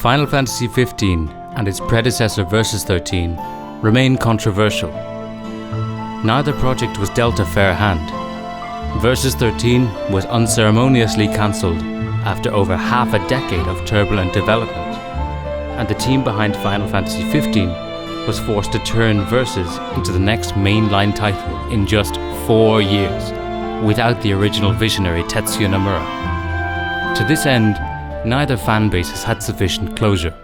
Final Fantasy XV and its predecessor Versus XIII remain controversial. Neither project was dealt a fair hand. Versus XIII was unceremoniously cancelled after over half a decade of turbulent development, and the team behind Final Fantasy XV was forced to turn Versus into the next mainline title in just 4 years, without the original visionary Tetsuya Nomura. To this end, neither fan bases had sufficient closure.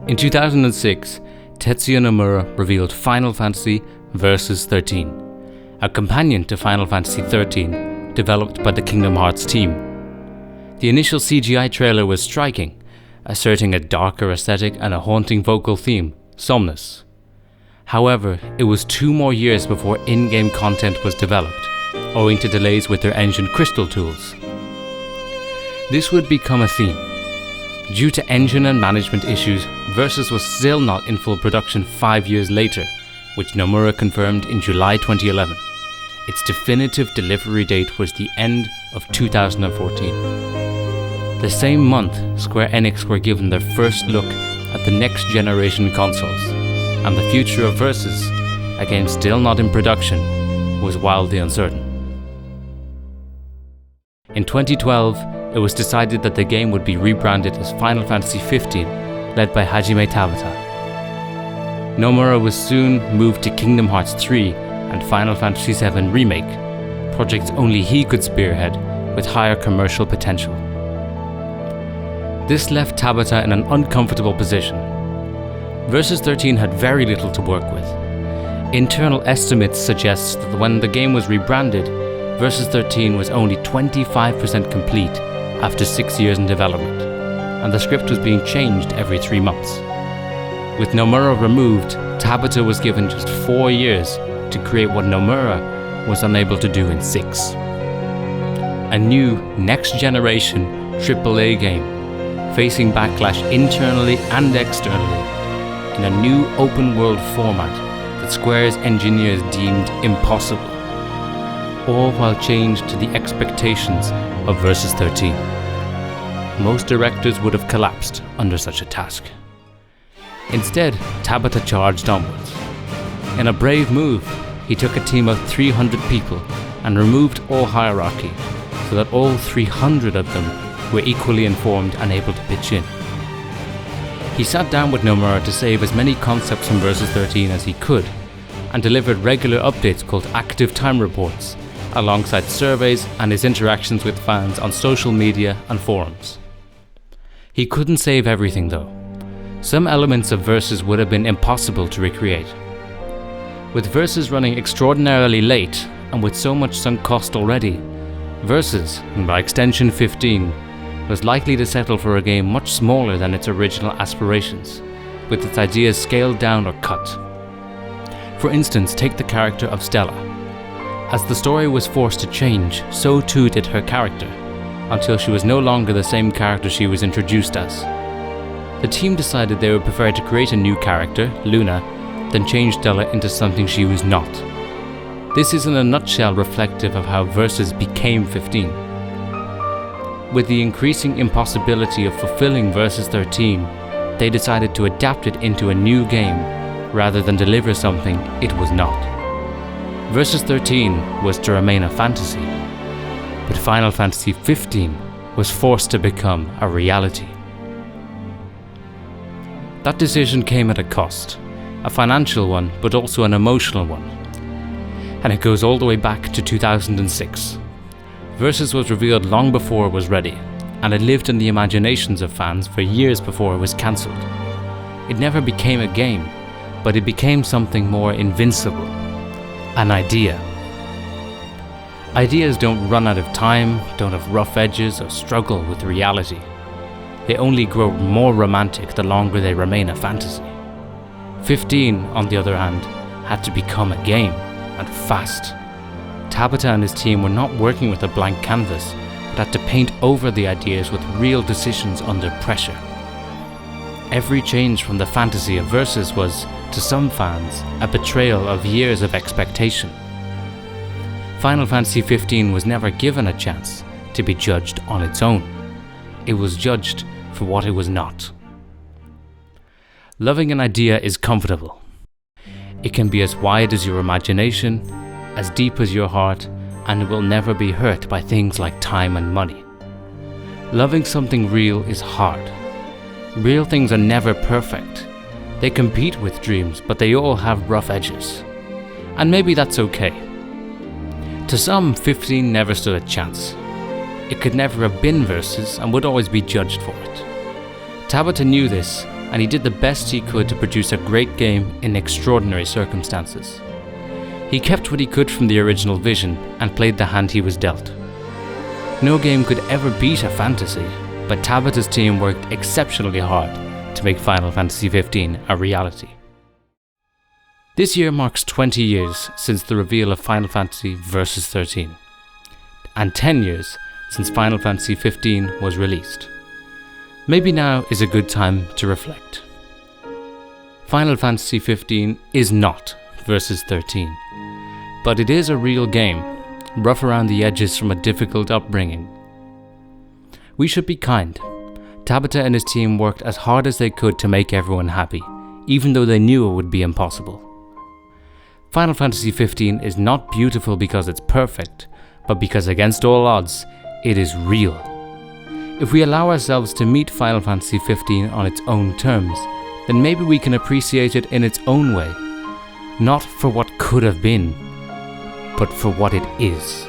In 2006, Tetsuya Nomura revealed Final Fantasy Versus XIII, a companion to Final Fantasy XIII developed by the Kingdom Hearts team. The initial CGI trailer was striking, asserting a darker aesthetic and a haunting vocal theme, Somnus. However, it was 2 more years before in-game content was developed, owing to delays with their engine crystal tools. This would become a theme. Due to engine and management issues, Versus was still not in full production 5 years later, which Nomura confirmed in July 2011. Its definitive delivery date was the end of 2014. The same month, Square Enix were given their first look at the next generation consoles, and the future of Versus, a game still not in production, was wildly uncertain. In 2012, it was decided that the game would be rebranded as Final Fantasy XV, led by Hajime Tabata. Nomura was soon moved to Kingdom Hearts 3 and Final Fantasy VII Remake, projects only he could spearhead with higher commercial potential. This left Tabata in an uncomfortable position. Versus XIII had very little to work with. Internal estimates suggest that when the game was rebranded, Versus XIII was only 25% complete after 6 years in development, and the script was being changed every 3 months. With Nomura removed, Tabata was given just 4 years to create what Nomura was unable to do in 6. A new, next-generation AAA game, facing backlash internally and externally, in a new open-world format that Square's engineers deemed impossible, all while changed to the expectations of Versus XIII. Most directors would have collapsed under such a task. Instead, Tabata charged onwards. In a brave move, he took a team of 300 people and removed all hierarchy so that all 300 of them were equally informed and able to pitch in. He sat down with Nomura to save as many concepts from Versus XIII as he could, and delivered regular updates called active time reports, alongside surveys and his interactions with fans on social media and forums. He couldn't save everything though. Some elements of Versus would have been impossible to recreate. With Versus running extraordinarily late, and with so much sunk cost already, Versus, and by extension 15, was likely to settle for a game much smaller than its original aspirations, with its ideas scaled down or cut. For instance, take the character of Stella. As the story was forced to change, so too did her character, until she was no longer the same character she was introduced as. The team decided they would prefer to create a new character, Luna, than change Stella into something she was not. This is in a nutshell reflective of how Versus became 15. With the increasing impossibility of fulfilling Versus XIII, they decided to adapt it into a new game rather than deliver something it was not. Versus XIII was to remain a fantasy, but Final Fantasy XV was forced to become a reality. That decision came at a cost, a financial one, but also an emotional one. And it goes all the way back to 2006. Versus was revealed long before it was ready, and it lived in the imaginations of fans for years before it was cancelled. It never became a game, but it became something more invincible, an idea. Ideas don't run out of time, don't have rough edges, or struggle with reality. They only grow more romantic the longer they remain a fantasy. 15, on the other hand, had to become a game, and fast. Tabata and his team were not working with a blank canvas, but had to paint over the ideas with real decisions under pressure. Every change from the fantasy of Versus was, to some fans, a betrayal of years of expectation. Final Fantasy XV was never given a chance to be judged on its own. It was judged for what it was not. Loving an idea is comfortable. It can be as wide as your imagination, as deep as your heart, and it will never be hurt by things like time and money. Loving something real is hard. Real things are never perfect. They compete with dreams, but they all have rough edges. And maybe that's okay. To some, 15 never stood a chance. It could never have been Versus and would always be judged for it. Tabata knew this, and he did the best he could to produce a great game in extraordinary circumstances. He kept what he could from the original vision and played the hand he was dealt. No game could ever beat a fantasy, but Tabata's team worked exceptionally hard to make Final Fantasy XV a reality. This year marks 20 years since the reveal of Final Fantasy Versus XIII, and 10 years since Final Fantasy XV was released. Maybe now is a good time to reflect. Final Fantasy XV is not Versus XIII, but it is a real game, rough around the edges from a difficult upbringing. We should be kind. Tabata and his team worked as hard as they could to make everyone happy, even though they knew it would be impossible. Final Fantasy XV is not beautiful because it's perfect, but because against all odds, it is real. If we allow ourselves to meet Final Fantasy XV on its own terms, then maybe we can appreciate it in its own way. Not for what could have been, but for what it is.